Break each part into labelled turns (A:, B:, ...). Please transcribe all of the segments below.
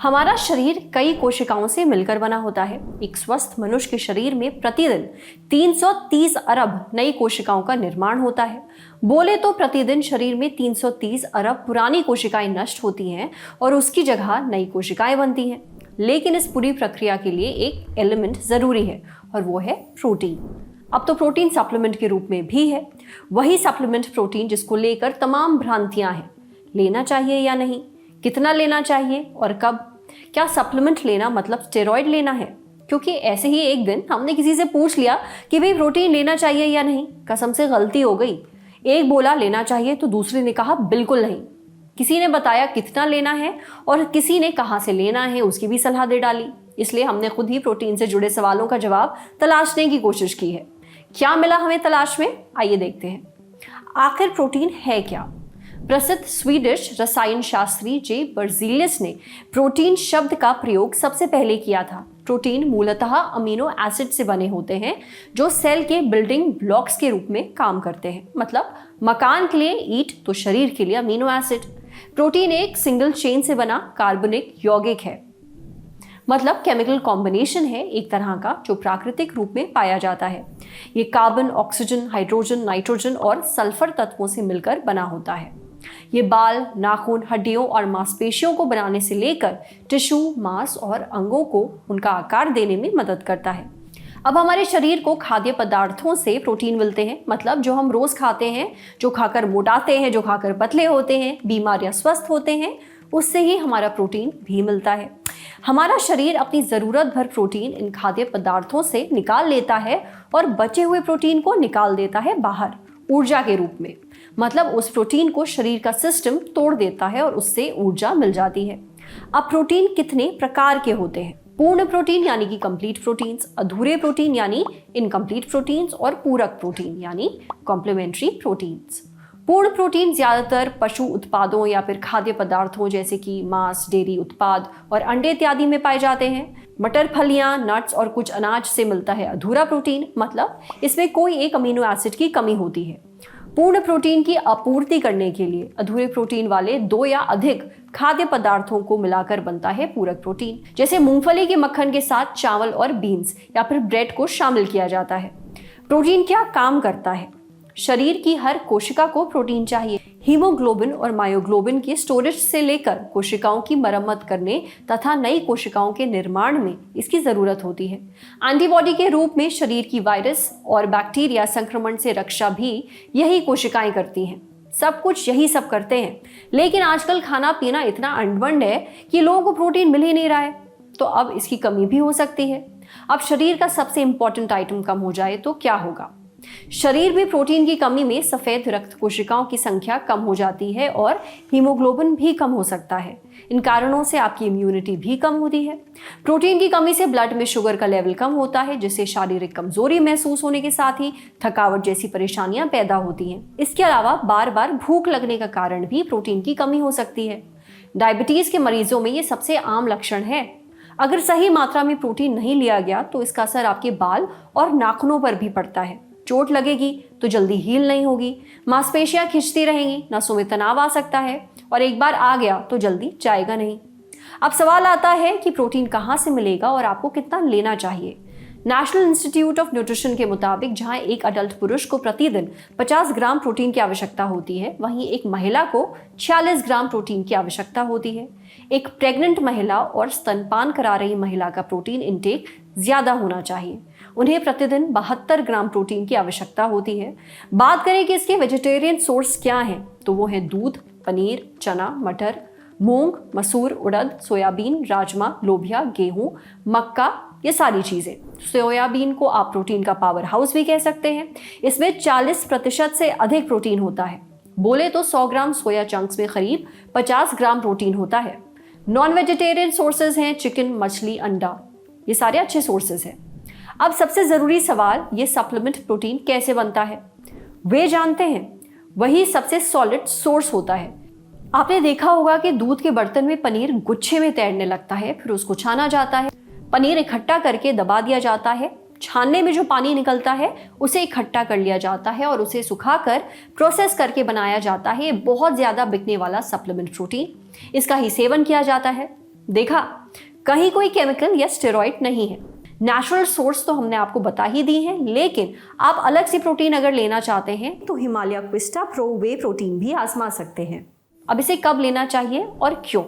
A: हमारा शरीर कई कोशिकाओं से मिलकर बना होता है। एक स्वस्थ मनुष्य के शरीर में प्रतिदिन 330 अरब नई कोशिकाओं का निर्माण होता है। बोले तो प्रतिदिन शरीर में 330 अरब पुरानी कोशिकाएं नष्ट होती हैं और उसकी जगह नई कोशिकाएं बनती हैं। लेकिन इस पूरी प्रक्रिया के लिए एक एलिमेंट जरूरी है और वो है प्रोटीन। अब तो प्रोटीन सप्लीमेंट के रूप में भी है, वही सप्लीमेंट प्रोटीन जिसको लेकर तमाम भ्रांतियां हैं। लेना चाहिए या नहीं, कितना लेना चाहिए और कब, क्या सप्लीमेंट लेना मतलब स्टेरॉइड लेना है? क्योंकि ऐसे ही एक दिन हमने किसी से पूछ लिया कि भाई प्रोटीन लेना चाहिए या नहीं, कसम से गलती हो गई। एक बोला लेना चाहिए तो दूसरे ने कहा बिल्कुल नहीं। किसी ने बताया कितना लेना है और किसी ने कहाँ से लेना है उसकी भी सलाह दे डाली। इसलिए हमने खुद ही प्रोटीन से जुड़े सवालों का जवाब तलाशने की कोशिश की है। क्या मिला हमें तलाश में, आइए देखते हैं। आखिर प्रोटीन है क्या? प्रसिद्ध स्वीडिश रसायन शास्त्री जे बर्जीलियस ने प्रोटीन शब्द का प्रयोग सबसे पहले किया था। प्रोटीन मूलतः अमीनो एसिड से बने होते हैं जो सेल के बिल्डिंग ब्लॉक्स के रूप में काम करते हैं। मतलब मकान के लिए ईंट तो शरीर के लिए अमीनो एसिड। प्रोटीन एक सिंगल चेन से बना कार्बनिक यौगिक है, मतलब केमिकल कॉम्बिनेशन है एक तरह का जो प्राकृतिक रूप में पाया जाता है। ये कार्बन, ऑक्सीजन, हाइड्रोजन, नाइट्रोजन और सल्फर तत्वों से मिलकर बना होता है। ये बाल, नाखून, हड्डियों और मांसपेशियों को बनाने से लेकर टिश्यू, मांस और अंगों को उनका आकार देने में मदद करता है। अब हमारे शरीर को खाद्य पदार्थों से प्रोटीन मिलते हैं, मतलब जो हम रोज खाते हैं, जो खाकर मोटाते हैं, जो खाकर पतले होते हैं, बीमार या स्वस्थ होते हैं, उससे ही हमारा प्रोटीन भी मिलता है। हमारा शरीर अपनी जरूरत भर प्रोटीन इन खाद्य पदार्थों से निकाल लेता है और बचे हुए प्रोटीन को निकाल देता है बाहर ऊर्जा के रूप में। मतलब उस प्रोटीन को शरीर का सिस्टम तोड़ देता है और उससे ऊर्जा मिल जाती है। अब प्रोटीन कितने प्रकार के होते हैं? पूर्ण प्रोटीन यानी कि कंप्लीट प्रोटीन्स, अधूरे प्रोटीन यानी इनकम्प्लीट प्रोटीन्स और पूरक प्रोटीन यानी कॉम्प्लीमेंट्री प्रोटीन्स। पूर्ण प्रोटीन ज्यादातर पशु उत्पादों या फिर खाद्य पदार्थों जैसे कि मांस, डेयरी उत्पाद और अंडे इत्यादि में पाए जाते हैं। मटर, फलियां, नट्स और कुछ अनाज से मिलता है अधूरा प्रोटीन, मतलब इसमें कोई एक अमीनो एसिड की कमी होती है। पूर्ण प्रोटीन की आपूर्ति करने के लिए अधूरे प्रोटीन वाले 2 या अधिक खाद्य पदार्थों को मिलाकर बनता है पूरक प्रोटीन। जैसे मूंगफली के मक्खन के साथ चावल और बीन्स या फिर ब्रेड को शामिल किया जाता है। प्रोटीन क्या काम करता है? शरीर की हर कोशिका को प्रोटीन चाहिए। हीमोग्लोबिन और मायोग्लोबिन की स्टोरेज से लेकर कोशिकाओं की मरम्मत करने तथा नई कोशिकाओं के निर्माण में इसकी जरूरत होती है। एंटीबॉडी के रूप में शरीर की वायरस और बैक्टीरिया संक्रमण से रक्षा भी यही कोशिकाएं करती हैं। सब कुछ यही सब करते हैं, लेकिन आजकल खाना पीना इतना अनबंड है कि लोगों को प्रोटीन मिल ही नहीं रहा है, तो अब इसकी कमी भी हो सकती है। अब शरीर का सबसे इंपॉर्टेंट आइटम कम हो जाए तो क्या होगा? शरीर में प्रोटीन की कमी में सफेद रक्त कोशिकाओं की संख्या कम हो जाती है और हीमोग्लोबिन भी कम हो सकता है। इन कारणों से आपकी इम्यूनिटी भी कम होती है। प्रोटीन की कमी से ब्लड में शुगर का लेवल कम होता है, जिससे शारीरिक कमजोरी महसूस होने के साथ ही थकावट जैसी परेशानियां पैदा होती हैं। इसके अलावा बार बार भूख लगने का कारण भी प्रोटीन की कमी हो सकती है। डायबिटीज के मरीजों में ये सबसे आम लक्षण है। अगर सही मात्रा में प्रोटीन नहीं लिया गया तो इसका असर आपके बाल और नाखूनों पर भी पड़ता है। चोट लगेगी तो जल्दी हील नहीं होगी, मांसपेशियां खिंचती रहेंगी, नसों में तनाव आ सकता है और एक बार आ गया तो जल्दी जाएगा नहीं। अब सवाल आता है कि प्रोटीन कहाँ से मिलेगा और आपको कितना लेना चाहिए। नेशनल इंस्टीट्यूट ऑफ न्यूट्रिशन के मुताबिक जहां एक अडल्ट पुरुष को प्रतिदिन 50 ग्राम प्रोटीन की आवश्यकता होती है, वहीं एक महिला को 46 ग्राम प्रोटीन की आवश्यकता होती है। एक प्रेग्नेंट महिला और स्तनपान करा रही महिला का प्रोटीन इंटेक ज्यादा होना चाहिए। उन्हें प्रतिदिन 72 ग्राम प्रोटीन की आवश्यकता होती है। बात करें कि इसके वेजिटेरियन सोर्स क्या हैं, तो वो है दूध, पनीर, चना, मटर, मूंग, मसूर, उड़द, सोयाबीन, राजमा, लोबिया, गेहूं, मक्का, ये सारी चीजें। सोयाबीन को आप प्रोटीन का पावर हाउस भी कह सकते हैं। इसमें 40% से अधिक प्रोटीन होता है। बोले तो 100 ग्राम सोया चंक्स में करीब 50 ग्राम प्रोटीन होता है। नॉन वेजिटेरियन सोर्सेज हैं चिकन, मछली, अंडा, ये सारे अच्छे सोर्सेज हैं। अब सबसे जरूरी सवाल, ये सप्लीमेंट प्रोटीन कैसे बनता है? वे जानते हैं। वही सबसे सॉलिड सोर्स होता है। आपने देखा होगा कि दूध के बर्तन में पनीर गुच्छे में तैरने लगता है, फिर उसको छाना जाता है। पनीर इकट्ठा करके दबा दिया जाता है। छानने में जो पानी निकलता है उसे इकट्ठा कर लिया जाता है और उसे सुखाकर प्रोसेस करके बनाया जाता है। बहुत ज्यादा बिकने वाला सप्लीमेंट प्रोटीन, इसका ही सेवन किया जाता है। देखा, कहीं कोई केमिकल या स्टेरॉइड नहीं है। नेचुरल सोर्स तो हमने आपको बता ही दी है, लेकिन आप अलग से प्रोटीन अगर लेना चाहते हैं तो हिमालय क्विस्टा प्रो वे प्रोटीन भी आजमा सकते हैं। अब इसे कब लेना चाहिए और क्यों?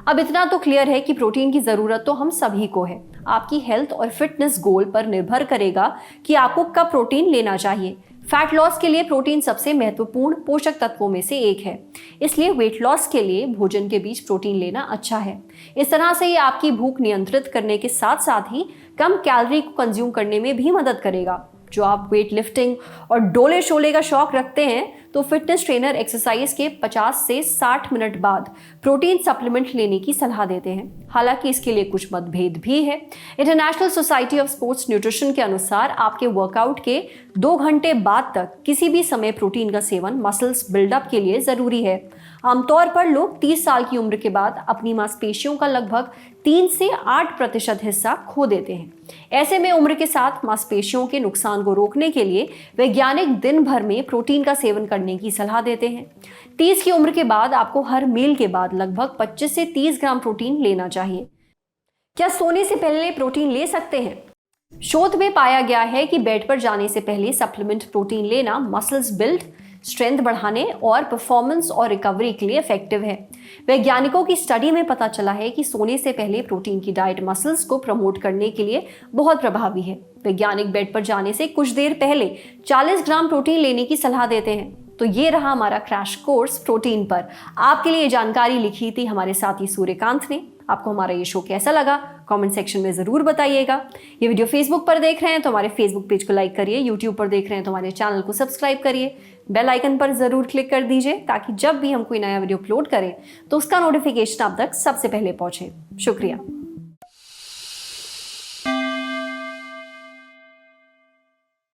A: अब इतना तो क्लियर है कि प्रोटीन की जरूरत तो हम सभी को है। आपकी हेल्थ और फिटनेस गोल पर निर्भर करेगा कि आपको कब प्रोटीन लेना चाहिए। फैट लॉस के लिए प्रोटीन सबसे महत्वपूर्ण पोषक तत्वों में से एक है, इसलिए वेट लॉस के लिए भोजन के बीच प्रोटीन लेना अच्छा है। इस तरह से ये आपकी भूख नियंत्रित करने के साथ साथ ही कम कैलोरी को कंज्यूम करने में भी मदद करेगा। जो आप वेट लिफ्टिंग और डोले शोले का शौक रखते हैं तो फिटनेस ट्रेनर एक्सरसाइज के 50 से 60 मिनट बाद प्रोटीन सप्लीमेंट लेने की सलाह देते हैं। हालांकि इसके लिए कुछ मतभेद भी है। International society of sports nutrition के अनुसार आपके वर्कआउट के 2 घंटे बाद तक किसी भी समय प्रोटीन का सेवन मसल्स बिल्डअप के लिए जरूरी है। आमतौर पर लोग 30 साल की उम्र के बाद अपनी मांसपेशियों का लगभग 3 से 8% हिस्सा खो देते हैं। ऐसे में उम्र के साथ मांसपेशियों के नुकसान को रोकने के लिए वैज्ञानिक दिन भर में प्रोटीन का सेवन करने की सलाह देते हैं। 30 की उम्र के बाद आपको हर मील के बाद लगभग 25 से 30 ग्राम प्रोटीन लेना चाहिए। क्या सोने से पहले प्रोटीन ले सकते हैं? शोध में पाया गया है कि बेड पर जाने से पहले सप्लीमेंट प्रोटीन लेना मसल्स बिल्ड, स्ट्रेंथ बढ़ाने और परफॉर्मेंस और रिकवरी के लिए इफेक्टिव है। वैज्ञानिकों की स्टडी में पता चला है कि सोने से पहले प्रोटीन की डाइट मसल्स को प्रमोट करने के लिए बहुत प्रभावी है। वैज्ञानिक बेड पर जाने से कुछ देर पहले 40 ग्राम प्रोटीन लेने की सलाह देते हैं। तो ये रहा हमारा क्रैश कोर्स प्रोटीन पर। आपके लिए जानकारी लिखी थी हमारे साथी सूर्यकांत ने। आपको हमारा ये शो कैसा लगा कमेंट सेक्शन में जरूर बताइएगा। ये वीडियो फेसबुक पर देख रहे हैं तो हमारे फेसबुक पेज को लाइक करिए, यूट्यूब पर देख रहे हैं तो हमारे चैनल को सब्सक्राइब करिए, बेल आइकन पर जरूर क्लिक कर दीजिए ताकि जब भी हम कोई नया वीडियो अपलोड करें तो उसका नोटिफिकेशन आप तक सबसे पहले पहुंचे। शुक्रिया।